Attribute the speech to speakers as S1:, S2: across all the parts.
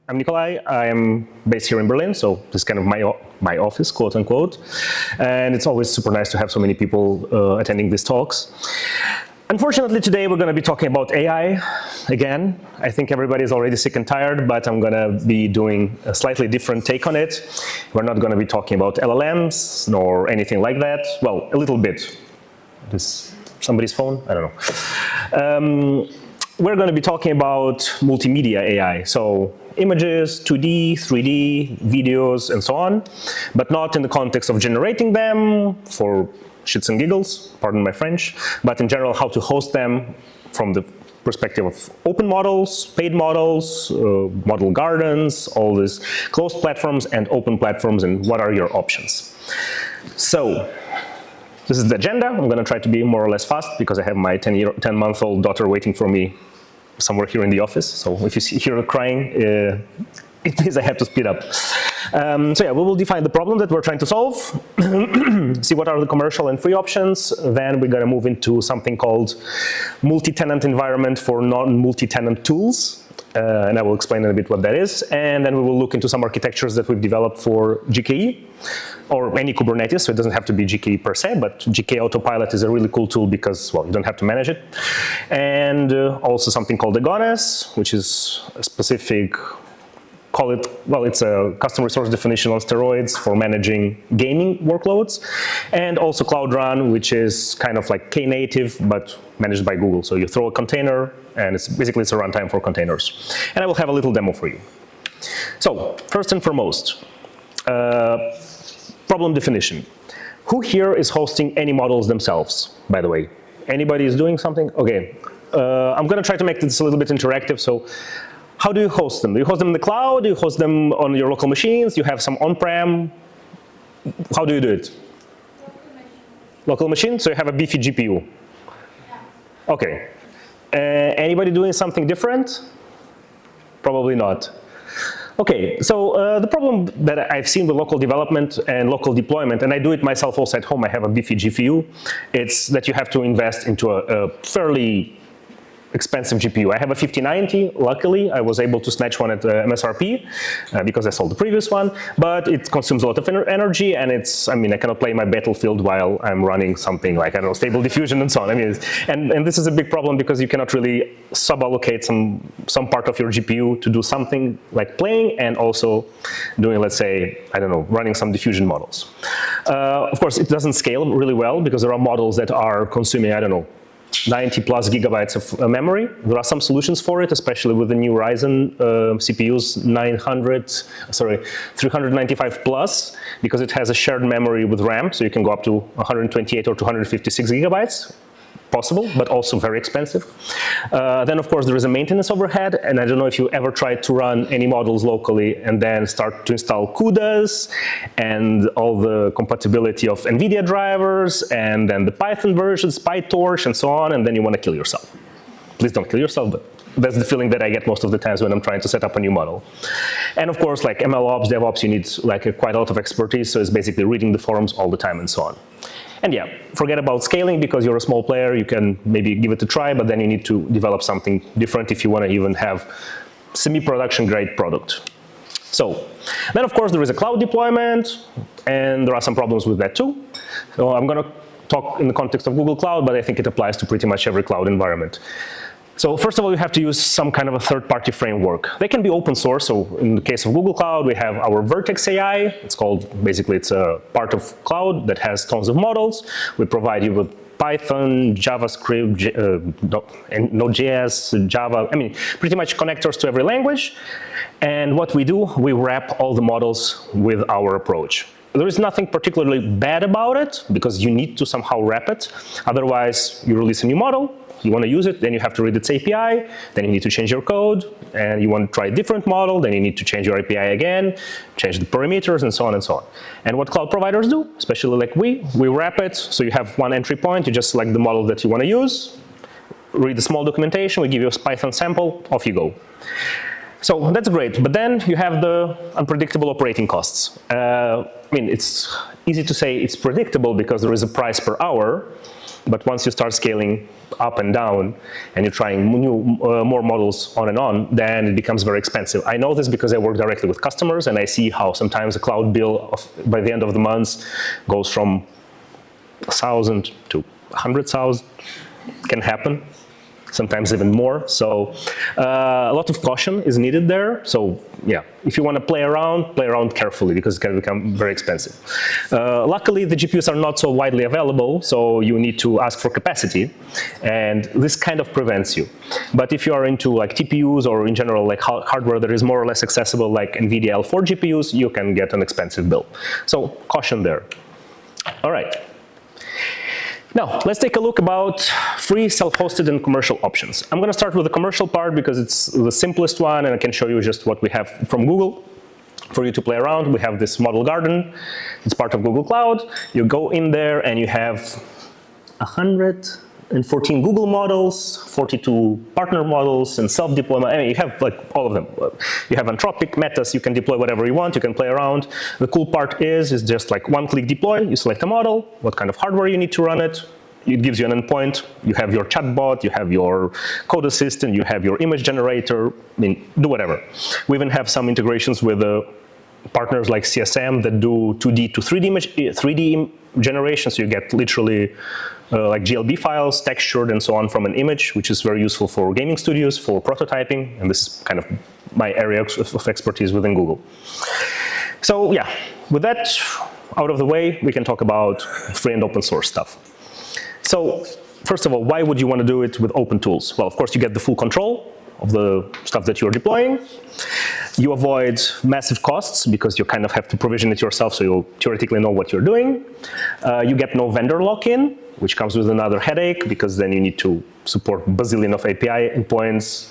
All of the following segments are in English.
S1: I'm Nikolai. I'm based here in Berlin, so this is kind of my office, quote unquote. And it's always super nice to have so many people attending these talks. Unfortunately, today we're going to be talking about AI again. I think everybody's already sick and tired, but I'm going to be doing a slightly different take on it. We're not going to be talking about LLMs nor anything like that. Well, a little bit. This somebody's phone? I don't know. We're going to be talking about multimedia AI. So images, 2D, 3D, videos, and so on, but not in the context of generating them for shits and giggles, pardon my French, but in general how to host them from the perspective of open models, paid models, model gardens, all these closed platforms and open platforms, and what are your options. So this is the agenda. I'm going to try to be more or less fast because I have my 10-month-old daughter waiting for me somewhere here in the office. So if you hear her crying, it means I have to speed up. So yeah, we will define the problem that we're trying to solve, see what are the commercial and free options. Then we're going to move into something called multi-tenant environment for non-multi-tenant tools. And I will explain in a bit what that is. And then we will look into some architectures that we've developed for GKE or any Kubernetes. So it doesn't have to be GKE per se, but GKE Autopilot is a really cool tool because, well, you don't have to manage it. And also something called Agones, which is a specific, it's a custom resource definition on steroids for managing gaming workloads. And also Cloud Run, which is kind of like Knative, but managed by Google. So you throw a container, and it's a runtime for containers. And I will have a little demo for you. So first and foremost, problem definition. Who here is hosting any models themselves, by the way? Anybody is doing something? Okay. I'm going to try to make this a little bit interactive. So how do you host them? Do you host them in the cloud? Do you host them on your local machines? Do you have some on-prem? How do you do it? Local machine? So you have a beefy GPU? Yeah. Okay. Anybody doing something different? Probably not. Okay, so the problem that I've seen with local development and local deployment, and I do it myself also at home, I have a beefy GPU, it's that you have to invest into a fairly expensive GPU. I have a 5090. Luckily, I was able to snatch one at MSRP because I sold the previous one, but it consumes a lot of energy, and I cannot play my Battlefield while I'm running something like, I don't know, Stable Diffusion and so on. And this is a big problem because you cannot really sub-allocate some part of your GPU to do something like playing and also doing, let's say, I don't know, running some diffusion models. Of course, it doesn't scale really well because there are models that are consuming, I don't know, 90 plus gigabytes of memory. There are some solutions for it, especially with the new Ryzen CPUs 395 plus, because it has a shared memory with RAM, so you can go up to 128 or 256 gigabytes. Possible, but also very expensive. Then, of course, there is a maintenance overhead, and I don't know if you ever tried to run any models locally and then start to install CUDAs and all the compatibility of NVIDIA drivers, and then the Python versions, PyTorch, and so on, and then you want to kill yourself. Please don't kill yourself, but that's the feeling that I get most of the times when I'm trying to set up a new model. And of course, like MLOps, DevOps, you need like quite a lot of expertise, so it's basically reading the forums all the time and so on. And yeah, forget about scaling because you're a small player. You can maybe give it a try, but then you need to develop something different if you want to even have semi-production grade product. So then, of course, there is a cloud deployment, and there are some problems with that too. So I'm going to talk in the context of Google Cloud, but I think it applies to pretty much every cloud environment. So first of all, you have to use some kind of a third-party framework. They can be open source. So in the case of Google Cloud, we have our Vertex AI. It's a part of cloud that has tons of models. We provide you with Python, JavaScript, Node.js, Java, pretty much connectors to every language. And what we do, we wrap all the models with our approach. There is nothing particularly bad about it because you need to somehow wrap it. Otherwise, you release a new model. You want to use it, then you have to read its API, then you need to change your code, and you want to try a different model, then you need to change your API again, change the parameters, and so on and so on. And what cloud providers do, especially like we wrap it, so you have one entry point, you just select the model that you want to use, read the small documentation, we give you a Python sample, off you go. So that's great, but then you have the unpredictable operating costs. It's easy to say it's predictable because there is a price per hour, but once you start scaling up and down, and you're trying more models on and on, then it becomes very expensive. I know this because I work directly with customers, and I see how sometimes a cloud bill by the end of the month goes from 1,000 to 100,000. Can happen. Sometimes even more. So a lot of caution is needed there. So yeah, if you want to play around carefully, because it can become very expensive. Luckily, the GPUs are not so widely available, so you need to ask for capacity, and this kind of prevents you. But if you are into like TPUs or in general like hardware that is more or less accessible, like NVIDIA L4 GPUs, you can get an expensive bill. So caution there. All right. Now, let's take a look about free, self-hosted, and commercial options. I'm going to start with the commercial part because it's the simplest one, and I can show you just what we have from Google for you to play around. We have this model garden. It's part of Google Cloud. You go in there, and you have 114 Google models, 42 partner models, and self-deployment. I mean, you have like all of them. You have Anthropic, Metas. You can deploy whatever you want. You can play around. The cool part is just like one-click deploy. You select a model, what kind of hardware you need to run it. It gives you an endpoint. You have your chatbot. You have your code assistant. You have your image generator. I mean, do whatever. We even have some integrations with partners like CSM that do 2D to 3D generation. So you get literally like GLB files, textured and so on from an image, which is very useful for gaming studios, for prototyping. And this is kind of my area of expertise within Google. So yeah, with that out of the way, we can talk about free and open source stuff. So first of all, why would you want to do it with open tools? Well, of course, you get the full control of the stuff that you're deploying. You avoid massive costs because you kind of have to provision it yourself, so you theoretically know what you're doing. You get no vendor lock-in, which comes with another headache because then you need to support a bazillion of API endpoints.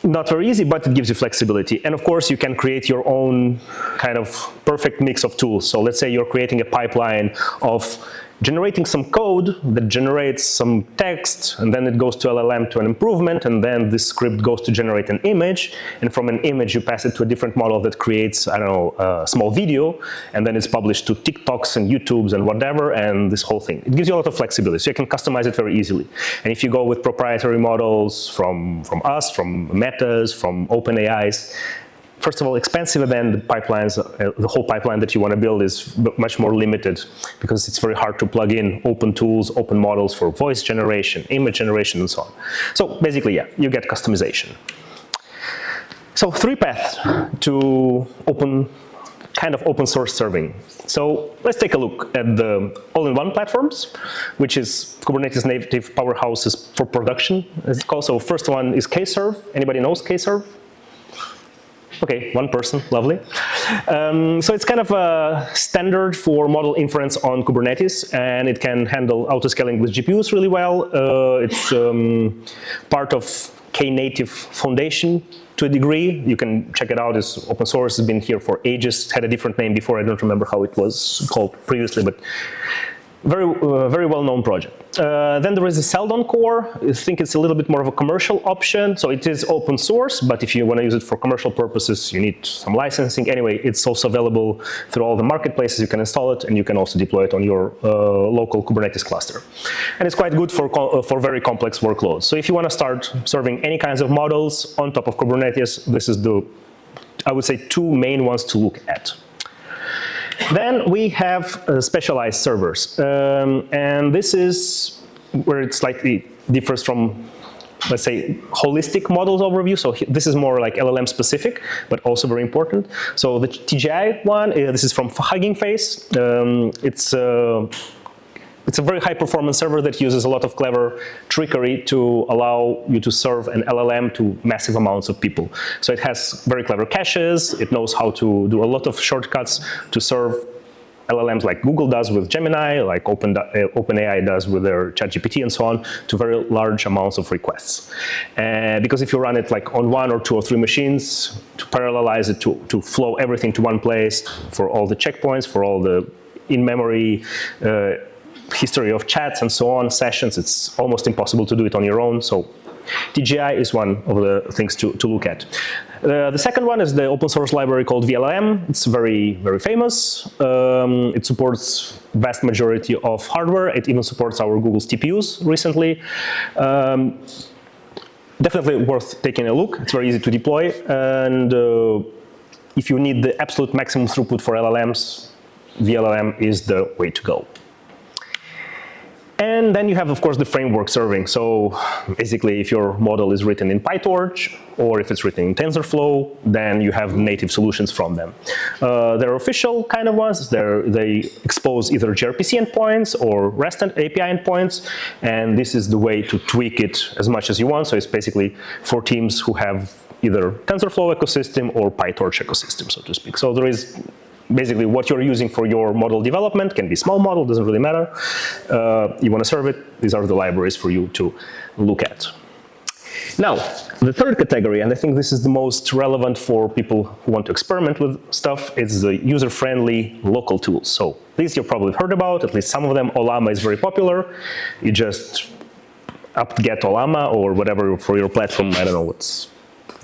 S1: Not very easy, but it gives you flexibility. And of course, you can create your own kind of perfect mix of tools. So let's say you're creating a pipeline of generating some code that generates some text, and then it goes to LLM to an improvement, and then this script goes to generate an image, and from an image you pass it to a different model that creates, I don't know, a small video, and then it's published to TikToks and YouTubes and whatever, and this whole thing. It gives you a lot of flexibility, so you can customize it very easily. And if you go with proprietary models from us, from Metas, from OpenAIs, first of all, expensive, and then the pipelines, the whole pipeline that you want to build is much more limited because it's very hard to plug in open tools, open models for voice generation, image generation, and so on. So basically, yeah, you get customization. So 3 paths to kind of open source serving. So let's take a look at the all-in-one platforms, which is Kubernetes native powerhouses for production, as it's called. So first one is Kserve. Anybody knows Kserve? Okay, one person, lovely. So it's kind of a standard for model inference on Kubernetes, and it can handle autoscaling with GPUs really well. It's part of Knative Foundation to a degree. You can check it out. It's open source. It's been here for ages. It had a different name before. I don't remember how it was called previously, but very well-known project. Then there is the Seldon core. I think it's a little bit more of a commercial option. So it is open source, but if you want to use it for commercial purposes, you need some licensing. Anyway, it's also available through all the marketplaces. You can install it, and you can also deploy it on your local Kubernetes cluster. And it's quite good for very complex workloads. So if you want to start serving any kinds of models on top of Kubernetes, this is I would say, 2 main ones to look at. Then we have specialized servers, and this is where it slightly differs from, let's say, holistic models overview. So this is more like LLM specific, but also very important. So the TGI one, this is from Hugging Face. It's a very high-performance server that uses a lot of clever trickery to allow you to serve an LLM to massive amounts of people. So it has very clever caches. It knows how to do a lot of shortcuts to serve LLMs like Google does with Gemini, like OpenAI does with their ChatGPT and so on, to very large amounts of requests. Because if you run it like on 1 or 2 or 3 machines, to parallelize it, to flow everything to one place for all the checkpoints, for all the in-memory history of chats and so on, sessions, it's almost impossible to do it on your own. So TGI is one of the things to look at. The second one is the open source library called VLLM. It's very, very famous. It supports vast majority of hardware. It even supports our Google's TPUs recently. Definitely worth taking a look. It's very easy to deploy. And if you need the absolute maximum throughput for LLMs, VLLM is the way to go. And then you have, of course, the framework serving. So basically, if your model is written in PyTorch, or if it's written in TensorFlow, then you have native solutions from them. They're official kind of ones. They expose either gRPC endpoints or REST API endpoints. And this is the way to tweak it as much as you want. So it's basically for teams who have either TensorFlow ecosystem or PyTorch ecosystem, so to speak. So there is basically what you're using for your model development, can be small model, doesn't really matter. You want to serve it, these are the libraries for you to look at. Now, the third category, and I think this is the most relevant for people who want to experiment with stuff, is the user-friendly local tools. So these you've probably heard about, at least some of them. Ollama is very popular. You just apt-get Ollama or whatever for your platform, I don't know what's.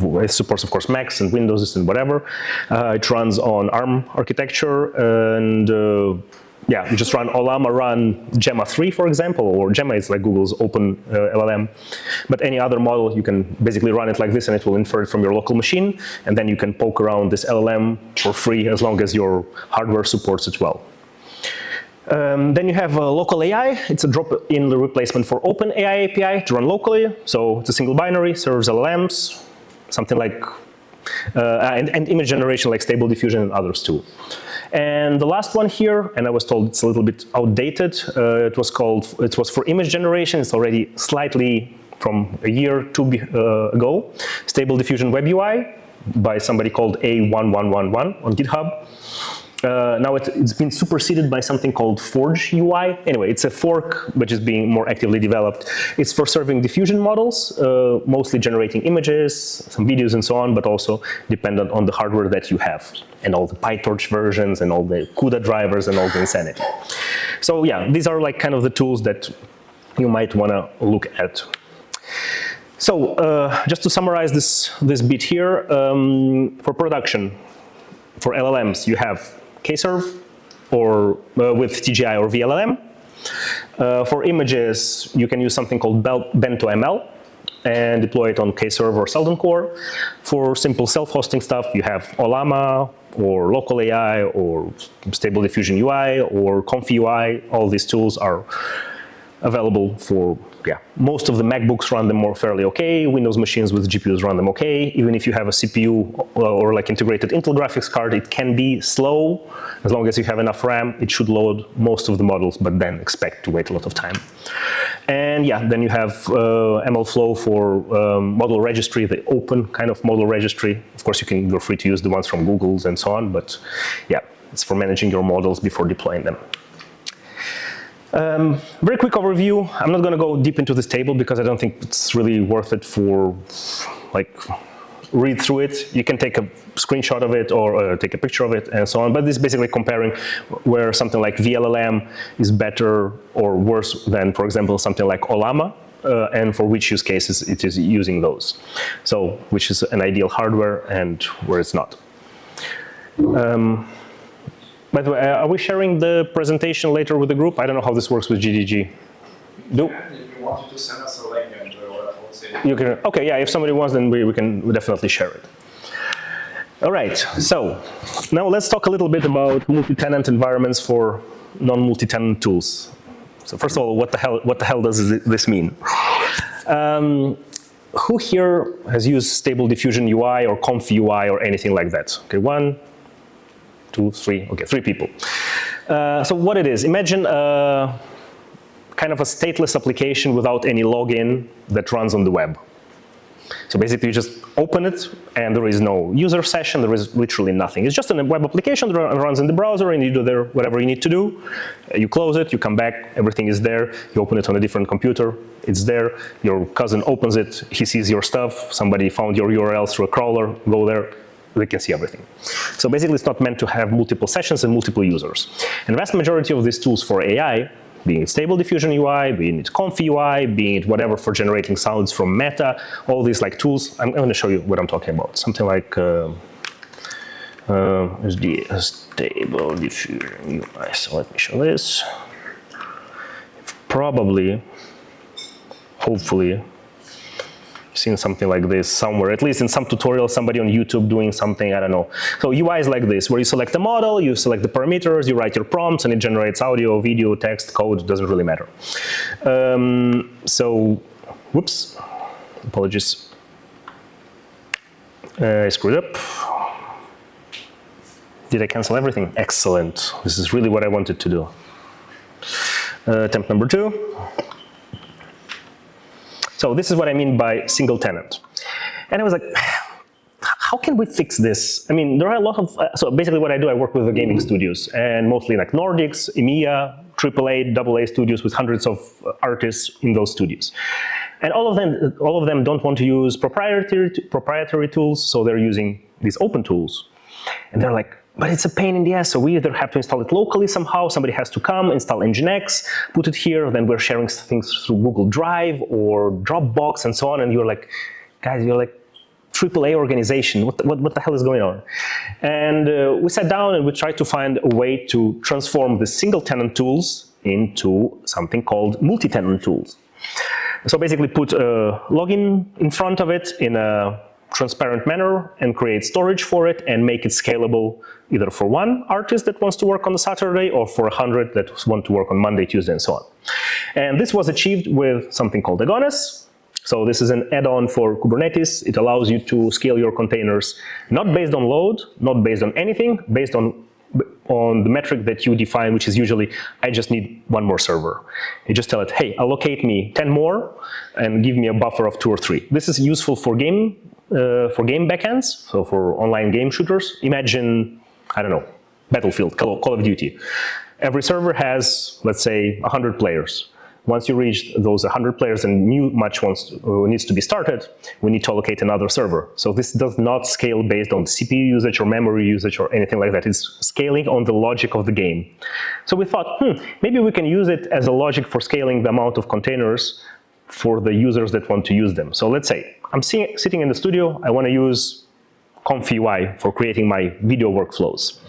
S1: It supports, of course, Macs and Windows and whatever. It runs on ARM architecture, and yeah, you just run Ollama run Gemma 3, for example, or Gemma is like Google's open LLM. But any other model, you can basically run it like this, and it will infer it from your local machine, and then you can poke around this LLM for free as long as your hardware supports it well. Then you have local AI. It's a drop-in replacement for OpenAI API to run locally. So it's a single binary, serves LLMs, something like, and image generation like Stable Diffusion and others too. And the last one here, and I was told it's a little bit outdated, it was for image generation. It's already slightly from a year or two ago. Stable Diffusion Web UI by somebody called A1111 on GitHub. Now it's been superseded by something called Forge UI. Anyway, it's a fork which is being more actively developed. It's for serving diffusion models, mostly generating images, some videos and so on, but also dependent on the hardware that you have and all the PyTorch versions and all the CUDA drivers and all the insanity. So yeah, these are like kind of the tools that you might want to look at. So just to summarize this bit here, for production, for LLMs, you have Kserve or with TGI or VLLM. For images, you can use something called BentoML and deploy it on Kserve or Seldon Core. For simple self-hosting stuff, you have Ollama or local AI or Stable Diffusion UI or Comfy UI. All these tools are available for, yeah, most of the MacBooks run them more fairly okay. Windows machines with GPUs run them okay. Even if you have a CPU or like integrated Intel graphics card, it can be slow. As long as you have enough RAM, it should load most of the models, but then expect to wait a lot of time. And yeah, then you have MLflow for model registry, the open kind of model registry. Of course, you're free to use the ones from Google's and so on, but yeah, it's for managing your models before deploying them. Very quick overview. I'm not going to go deep into this table because I don't think it's really worth it for like read through it. You can take a screenshot of it or take a picture of it and so on. But this is basically comparing where something like VLLM is better or worse than, for example, something like Ollama, and for which use cases it is using those. So which is an ideal hardware and where it's not. By the way, are we sharing the presentation later with the group? I don't know how this works with GDG.
S2: If you wanted to send us a link, and I would say
S1: you can. Okay, yeah. If somebody wants, then we can definitely share it. All right. So now let's talk a little bit about multi-tenant environments for non-multi-tenant tools. So first of all, what the hell does this mean? Who here has used Stable Diffusion UI or Comfy UI or anything like that? Okay, 1, 2, 3, okay, 3 people. So what it is, imagine kind of a stateless application without any login that runs on the web. So basically you just open it and there is no user session, there is literally nothing. It's just a web application that runs in the browser and you do there whatever you need to do. You close it, you come back, everything is there. You open it on a different computer, it's there. Your cousin opens it, he sees your stuff, somebody found your URL through a crawler, go there, they can see everything. So basically it's not meant to have multiple sessions and multiple users. And the vast majority of these tools for AI being it Stable Diffusion UI, being it Comfy UI, being it whatever for generating sounds from Meta, all these like tools. I'm going to show you what I'm talking about. Something like is the Stable Diffusion UI. So let me show this. Probably, hopefully, seen something like this somewhere, at least in some tutorial, somebody on YouTube doing something, I don't know. So UI is like this, where you select the model, you select the parameters, you write your prompts, and it generates audio, video, text, code, doesn't really matter. So, whoops, apologies. I screwed up. Did I cancel everything? Excellent. This is really what I wanted to do. Attempt number 2. So this is what I mean by single tenant. And I was like, how can we fix this? I mean, there are a lot of, so basically what I do, I work with the gaming studios, and mostly like Nordics, EMEA, AAA, AA studios with hundreds of artists in those studios. And all of them don't want to use proprietary tools, so they're using these open tools. And they're like, but it's a pain in the ass, so we either have to install it locally somehow, somebody has to come, install Nginx, put it here, then we're sharing things through Google Drive or Dropbox and so on, and you're like, guys, you're like AAA organization, what the hell is going on? And we sat down and we tried to find a way to transform the single tenant tools into something called multi-tenant tools. So basically put a login in front of it in a transparent manner and create storage for it and make it scalable either for one artist that wants to work on a Saturday or for 100 that want to work on Monday, Tuesday, and so on. And this was achieved with something called Agones. So this is an add-on for Kubernetes. It allows you to scale your containers not based on load, not based on anything, based on the metric that you define, which is usually, I just need one more server. You just tell it, hey, allocate me 10 more and give me a buffer of 2 or 3. This is useful for game backends, so for online game shooters. Imagine, I don't know, Battlefield, Call of Duty. Every server has, let's say, 100 players. Once you reach those 100 players and new match needs to be started, we need to allocate another server. So this does not scale based on CPU usage or memory usage or anything like that. It's scaling on the logic of the game. So we thought, maybe we can use it as a logic for scaling the amount of containers for the users that want to use them. So let's say I'm sitting in the studio, I want to use Comfy UI for creating my video workflows.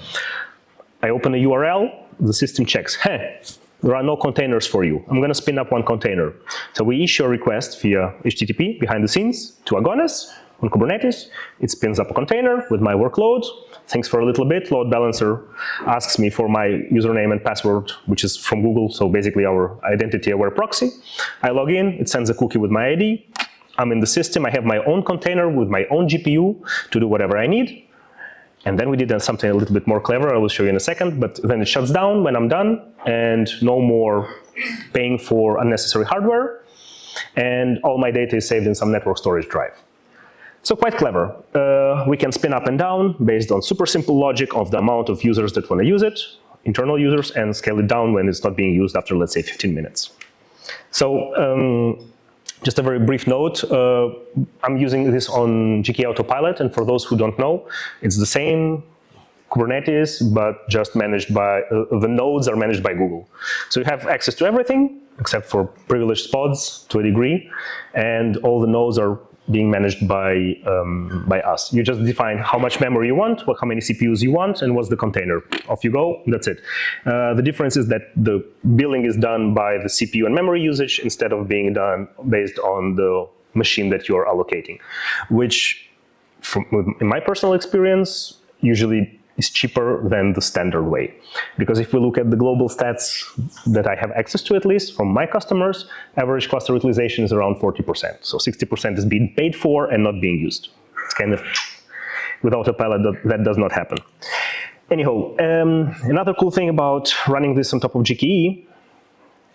S1: I open a URL, the system checks, hey, there are no containers for you. I'm going to spin up one container. So we issue a request via HTTP behind the scenes to Agones on Kubernetes. It spins up a container with my workload. Thinks for a little bit. Load balancer asks me for my username and password, which is from Google, so basically our identity-aware proxy. I log in. It sends a cookie with my ID. I'm in the system. I have my own container with my own GPU to do whatever I need. And then we did something a little bit more clever. I will show you in a second. But then it shuts down when I'm done, and no more paying for unnecessary hardware. And all my data is saved in some network storage drive. So quite clever. We can spin up and down based on super simple logic of the amount of users that want to use it, internal users, and scale it down when it's not being used after, let's say, 15 minutes. So just a very brief note, I'm using this on GKE Autopilot, and for those who don't know, it's the same Kubernetes, but just managed by, the nodes are managed by Google. So you have access to everything, except for privileged pods to a degree, and all the nodes are being managed by us. You just define how much memory you want, how many CPUs you want, and what's the container. Off you go, that's it. The difference is that the billing is done by the CPU and memory usage instead of being done based on the machine that you're allocating, which, in my personal experience, usually is cheaper than the standard way. Because if we look at the global stats that I have access to, at least from my customers, average cluster utilization is around 40%. So 60% is being paid for and not being used. It's kind of, without a pilot, that does not happen. Anyhow, another cool thing about running this on top of GKE,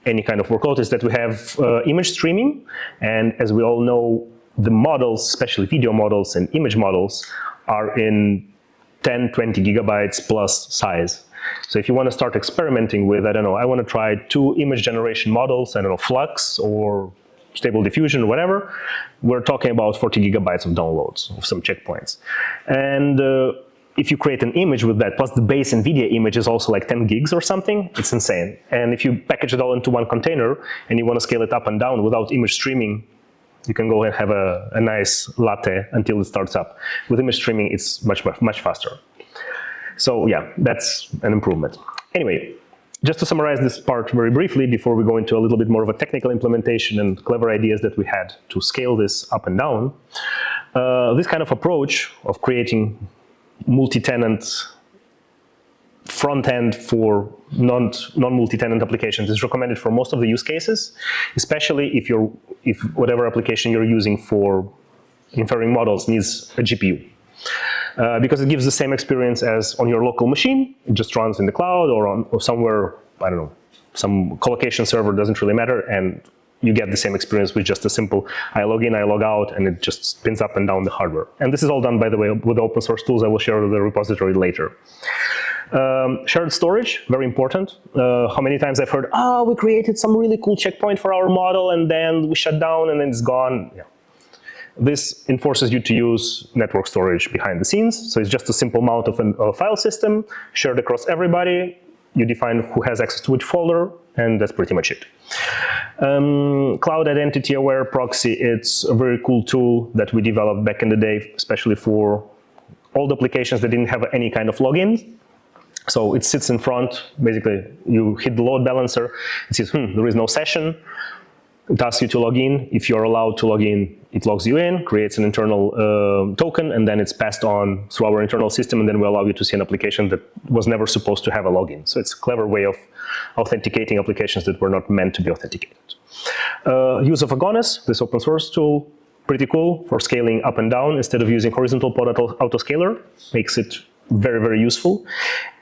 S1: any kind of workload, is that we have image streaming. And as we all know, the models, especially video models and image models, are in 10, 20 gigabytes plus size. So if you want to start experimenting with, I don't know, I want to try 2 image generation models, I don't know, Flux or Stable Diffusion or whatever, we're talking about 40 gigabytes of downloads of some checkpoints. And if you create an image with that, plus the base NVIDIA image is also like 10 gigs or something, it's insane. And if you package it all into one container and you want to scale it up and down without image streaming, you can go and have a nice latte until it starts up. With image streaming, it's much faster. So yeah, that's an improvement. Anyway, just to summarize this part very briefly before we go into a little bit more of a technical implementation and clever ideas that we had to scale this up and down, this kind of approach of creating multi-tenant front end for non-multi-tenant applications is recommended for most of the use cases, especially if whatever application you're using for inferring models needs a GPU. Because it gives the same experience as on your local machine. It just runs in the cloud or somewhere, I don't know, some colocation server, doesn't really matter, and you get the same experience with just a simple I log in, I log out, and it just spins up and down the hardware. And this is all done, by the way, with open source tools. I will share the repository later. Shared storage, very important. How many times I've heard, oh, we created some really cool checkpoint for our model, and then we shut down, and then it's gone. Yeah. This enforces you to use network storage behind the scenes. So it's just a simple mount of a file system shared across everybody. You define who has access to which folder, and that's pretty much it. Cloud Identity Aware Proxy, it's a very cool tool that we developed back in the day, especially for old applications that didn't have any kind of login. So it sits in front, basically you hit the load balancer, it says, there is no session. It asks you to log in. If you're allowed to log in, it logs you in, creates an internal token, and then it's passed on through our internal system, and then we allow you to see an application that was never supposed to have a login. So it's a clever way of authenticating applications that were not meant to be authenticated. Use of Agonis, this open source tool, pretty cool for scaling up and down instead of using horizontal pod autoscaler. Makes it very, very useful.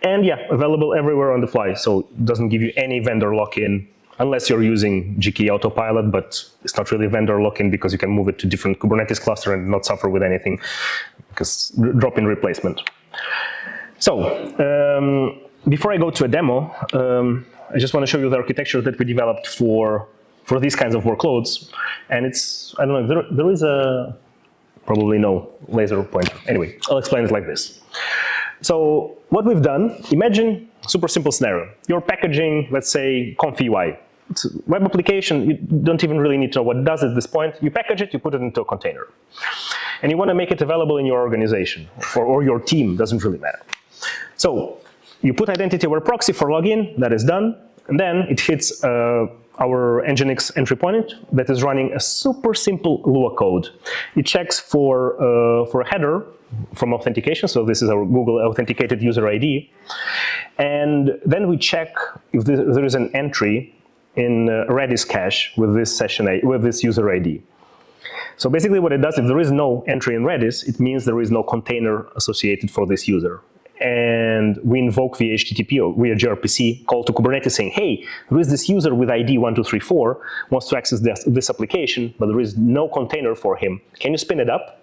S1: And yeah, available everywhere on the fly. So it doesn't give you any vendor lock-in unless you're using GKE Autopilot, but it's not really vendor lock-in because you can move it to different Kubernetes cluster and not suffer with anything because drop-in replacement. So before I go to a demo, I just want to show you the architecture that we developed for these kinds of workloads. And it's, I don't know, there is a, probably no laser pointer. Anyway, I'll explain it like this. So what we've done, imagine super simple scenario. You're packaging, let's say, Conf-UI. It's a web application. You don't even really need to know what it does at this point. You package it, you put it into a container. And you want to make it available in your organization or your team, doesn't really matter. So you put identity-aware proxy for login, that is done. And then it hits our Nginx entry point that is running a super simple Lua code. It checks for a header from authentication. So this is our Google authenticated user ID. And then we check if there is an entry in Redis cache with this with this user ID. So basically what it does, if there is no entry in Redis, it means there is no container associated for this user. And we invoke via HTTP or via gRPC call to Kubernetes saying, hey, there is this user with ID 1234 wants to access this application, but there is no container for him. Can you spin it up?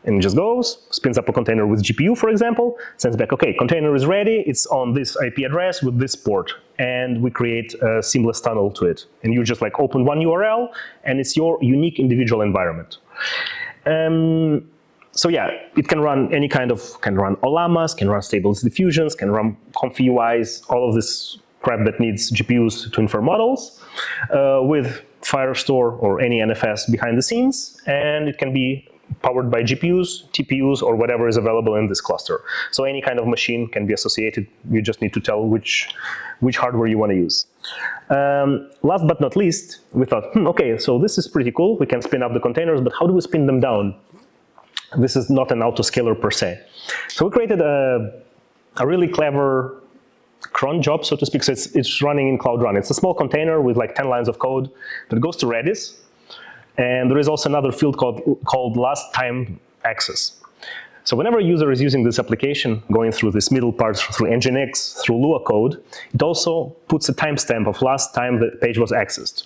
S1: And it just goes, spins up a container with GPU, for example, sends back, okay, container is ready, it's on this IP address with this port. And we create a seamless tunnel to it. And you just like open one URL, and it's your unique individual environment. So yeah, it can run any kind of, can run Olamas, can run stable diffusions, can run Conf-UIs, all of this crap that needs GPUs to infer models with Firestore or any NFS behind the scenes. And it can be powered by GPUs, TPUs, or whatever is available in this cluster. So any kind of machine can be associated. You just need to tell which hardware you want to use. Last but not least, we thought, okay, so this is pretty cool. We can spin up the containers, but how do we spin them down? This is not an autoscaler per se. So we created a really clever cron job, so to speak. So it's running in Cloud Run. It's a small container with like 10 lines of code that goes to Redis. And there is also another field called last time access. So whenever a user is using this application, going through this middle part, through Nginx, through Lua code, it also puts a timestamp of last time the page was accessed.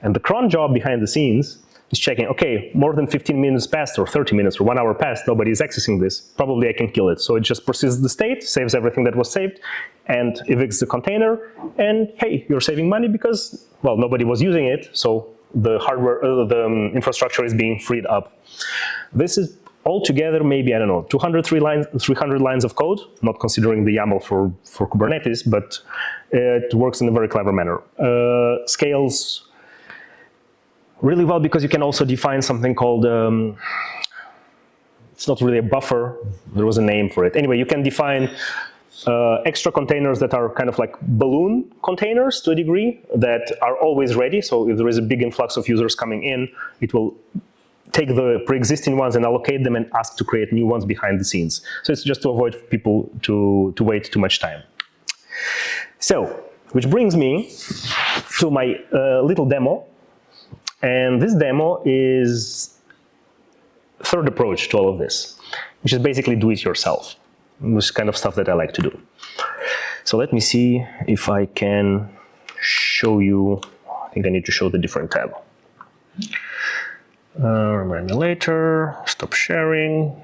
S1: And the cron job behind the scenes is checking, okay, more than 15 minutes passed, or 30 minutes, or 1 hour passed, nobody is accessing this, probably I can kill it. So it just persists the state, saves everything that was saved, and evicts the container, and hey, you're saving money because, well, nobody was using it, so the hardware, the infrastructure is being freed up. This is altogether, maybe, I don't know, 300 lines of code, not considering the YAML for Kubernetes, but it works in a very clever manner. Scales really well because you can also define something called, it's not really a buffer, there was a name for it. Anyway, you can define extra containers that are kind of like balloon containers to a degree that are always ready. So if there is a big influx of users coming in, it will take the pre-existing ones and allocate them and ask to create new ones behind the scenes. So it's just to avoid people to wait too much time. So, which brings me to my little demo. And this demo is third approach to all of this, which is basically do it yourself. This kind of stuff that I like to do. So let me see if I can show you. I think I need to show the different tab. Remind me later, stop sharing.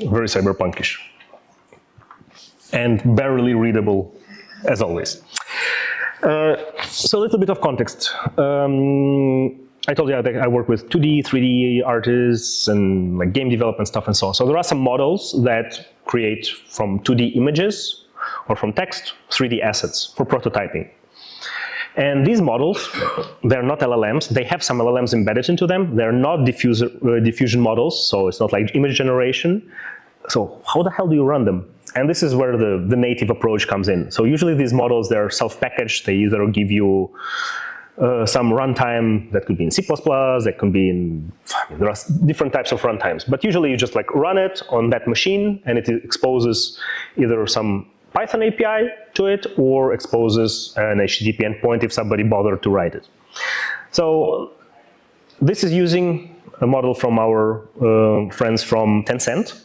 S1: Very cyberpunkish. And barely readable, as always. So a little bit of context. I told you that I work with 2D, 3D artists and like game development stuff and so on. So there are some models that create from 2D images or from text 3D assets for prototyping. And these models, they're not LLMs. They have some LLMs embedded into them. They're not diffusion models, so it's not like image generation. So how the hell do you run them? And this is where the native approach comes in. So usually these models, they're self-packaged. They either give you some runtime that could be in C++, that could be in, there are different types of runtimes. But usually you just like run it on that machine and it exposes either some Python API to it or exposes an HTTP endpoint if somebody bothered to write it. So this is using a model from our friends from Tencent.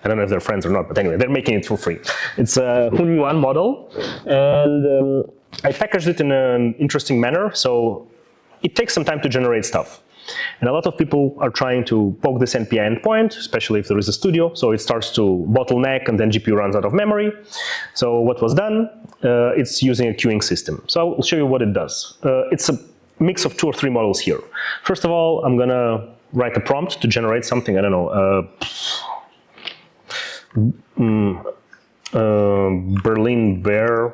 S1: I don't know if they're friends or not, but anyway, they're making it for free. It's a Hunyuan model, and I packaged it in an interesting manner, so it takes some time to generate stuff. And a lot of people are trying to poke this NPI endpoint, especially if there is a studio, so it starts to bottleneck and then GPU runs out of memory. So what was done? It's using a queuing system. So I'll show you what it does. It's a mix of 2 or 3 models here. First of all, I'm gonna write a prompt to generate something, I don't know, Berlin bear,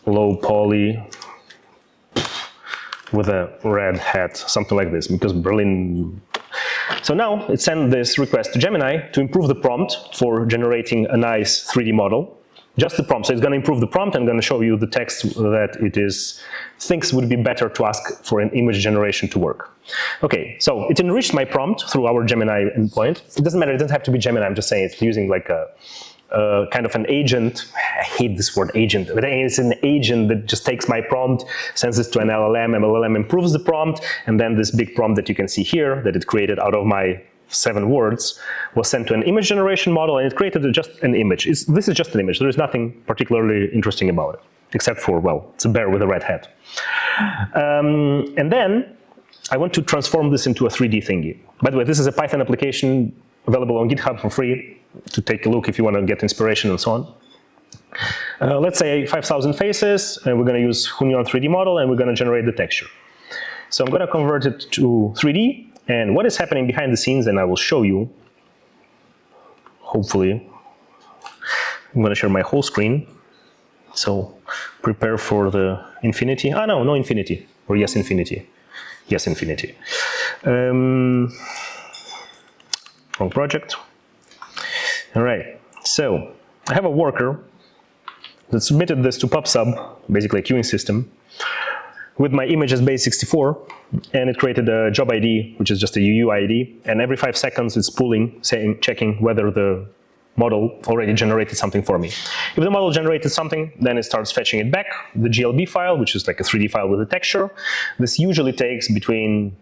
S1: low poly, with a red hat, something like this, because Berlin. So now it sent this request to Gemini to improve the prompt for generating a nice 3D model. Just the prompt. So it's going to improve the prompt and going to show you the text that it thinks would be better to ask for an image generation to work. Okay, so it enriched my prompt through our Gemini endpoint. It doesn't matter, it doesn't have to be Gemini, I'm just saying it's using like a kind of an agent. I hate this word agent, but it's an agent that just takes my prompt, sends this to an LLM, and LLM improves the prompt, and then this big prompt that you can see here that it created out of my 7 words was sent to an image generation model, and it created just an image. This is just an image. There is nothing particularly interesting about it, except for, well, it's a bear with a red hat. And then I want to transform this into a 3D thingy. By the way, this is a Python application available on GitHub for free to take a look if you want to get inspiration and so on. Let's say 5,000 faces, and we're going to use Hunyuan 3D model, and we're going to generate the texture. So I'm going to convert it to 3D, and what is happening behind the scenes, and I will show you, hopefully. I'm going to share my whole screen. So prepare for the infinity. Ah, no infinity. Or yes, infinity. Yes, infinity. Wrong project. All right. So I have a worker that submitted this to PubSub, basically a queuing system, with my image as base64, and it created a job ID, which is just a UUID, and every 5 seconds it's pulling, checking whether the model already generated something for me. If the model generated something, then it starts fetching it back, the GLB file, which is like a 3D file with a texture. This usually takes between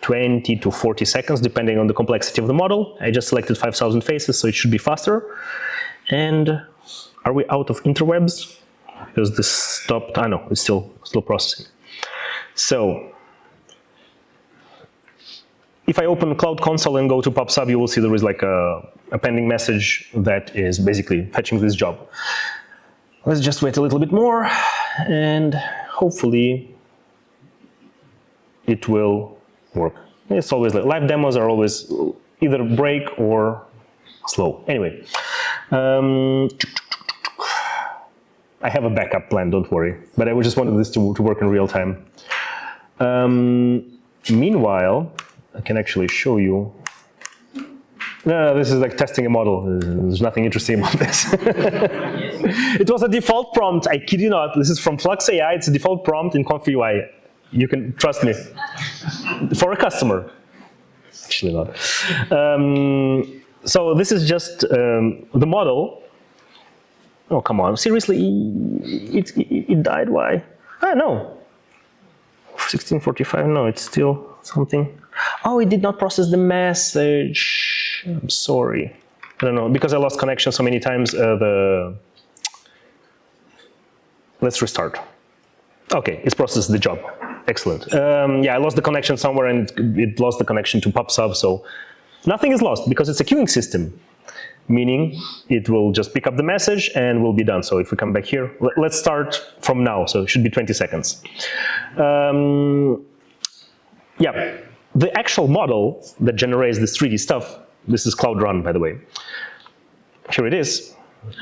S1: 20 to 40 seconds, depending on the complexity of the model. I just selected 5,000 faces, so it should be faster. And are we out of interwebs? Because this stopped. Ah, no, it's still processing. So if I open Cloud Console and go to PubSub, you will see there is like a pending message that is basically fetching this job. Let's just wait a little bit more, and hopefully it will work. It's always like live demos are always either break or slow. Anyway, I have a backup plan, don't worry. But I just wanted this to work in real time. Meanwhile, I can actually show you. No, this is like testing a model. There's nothing interesting about this. It was a default prompt. I kid you not. This is from Flux AI. It's a default prompt in Conf UI. You can trust me. For a customer. Actually not. So this is just the model. Oh, come on. Seriously, it died. Why? Ah, no. 1645, no, it's still something. Oh, it did not process the message. I'm sorry. I don't know, because I lost connection so many times, let's restart. Okay, it's processed the job. Excellent. Yeah, I lost the connection somewhere and it lost the connection to PubSub, so nothing is lost because it's a queuing system, meaning it will just pick up the message and will be done. So if we come back here, let's start from now, so it should be 20 seconds. Yeah, the actual model that generates this 3D stuff, this is Cloud Run, by the way. Here it is.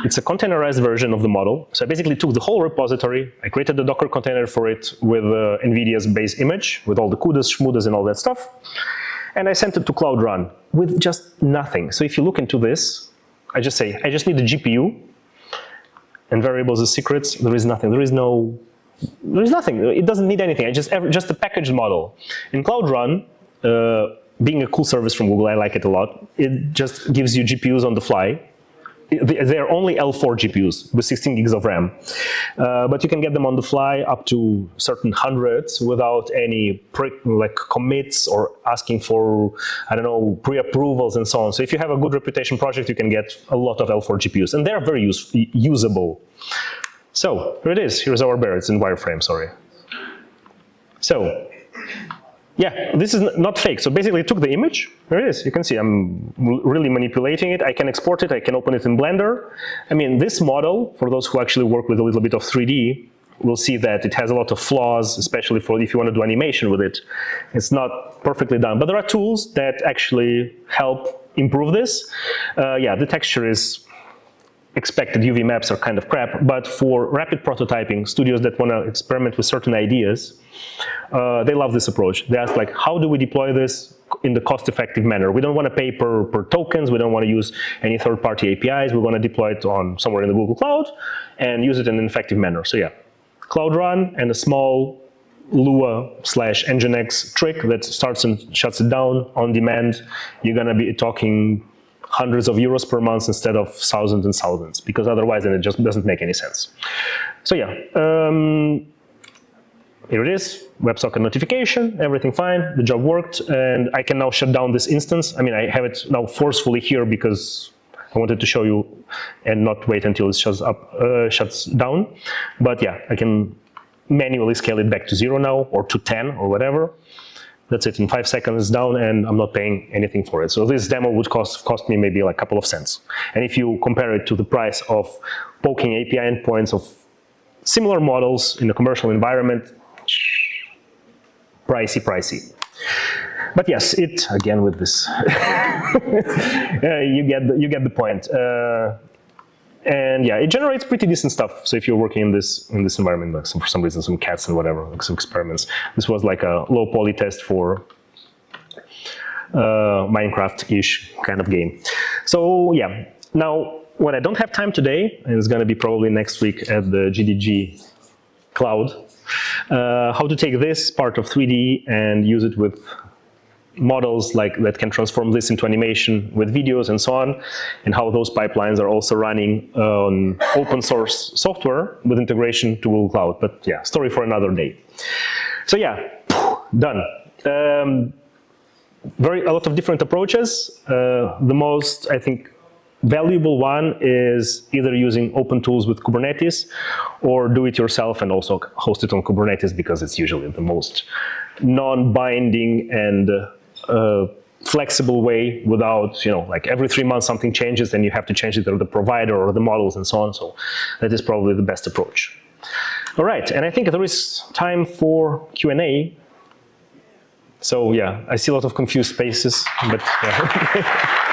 S1: It's a containerized version of the model. So I basically took the whole repository, I created a Docker container for it with NVIDIA's base image, with all the CUDAs, SHMUDAs, and all that stuff. And I sent it to Cloud Run with just nothing. So if you look into this, I just say, I just need the GPU and variables as secrets. There is nothing. There is nothing. It doesn't need anything. I just a packaged model. In Cloud Run, being a cool service from Google, I like it a lot. It just gives you GPUs on the fly. They're only L4 GPUs with 16 gigs of RAM. But you can get them on the fly up to certain hundreds without any commits or asking for, I don't know, pre-approvals and so on. So if you have a good reputation project, you can get a lot of L4 GPUs. And they're very usable. So here it is. Here's our bear. It's in wireframe, sorry. So yeah, this is not fake. So basically I took the image. There it is. You can see I'm really manipulating it. I can export it. I can open it in Blender. I mean, this model, for those who actually work with a little bit of 3D, will see that it has a lot of flaws, especially for if you want to do animation with it. It's not perfectly done. But there are tools that actually help improve this. Yeah, the texture is expected. UV maps are kind of crap. But for rapid prototyping, studios that want to experiment with certain ideas, they love this approach. They ask, like, how do we deploy this in the cost-effective manner? We don't want to pay per tokens. We don't want to use any third-party APIs. We want to deploy it on somewhere in the Google Cloud and use it in an effective manner. So yeah, Cloud Run and a small Lua/Nginx trick that starts and shuts it down on demand. You're going to be talking hundreds of euros per month instead of thousands and thousands, because otherwise then it just doesn't make any sense. So yeah. Here it is, WebSocket notification, everything fine, the job worked, and I can now shut down this instance. I mean, I have it now forcefully here because I wanted to show you and not wait until it shuts down. But yeah, I can manually scale it back to 0 now, or to 10, or whatever. That's it, in 5 seconds down, and I'm not paying anything for it. So this demo would cost me maybe like a couple of cents. And if you compare it to the price of poking API endpoints of similar models in a commercial environment, pricey. But yes, it again with this. You get the point. And yeah, it generates pretty decent stuff. So if you're working in this environment, like for some reason, some cats and whatever, like some experiments. This was like a low poly test for Minecraft-ish kind of game. So yeah, now what I don't have time today, and it's going to be probably next week at the GDG Cloud, how to take this part of 3D and use it with models like that can transform this into animation with videos and so on, and how those pipelines are also running on open source software with integration to Google Cloud. But yeah, story for another day. So yeah, done. A lot of different approaches. The most, I think, valuable one is either using open tools with Kubernetes or do it yourself and also host it on Kubernetes, because it's usually the most non-binding and flexible way without, like every 3 months something changes and you have to change it to the provider or the models and so on. So that is probably the best approach. All right, and I think there is time for Q&A. So yeah, I see a lot of confused faces, but yeah.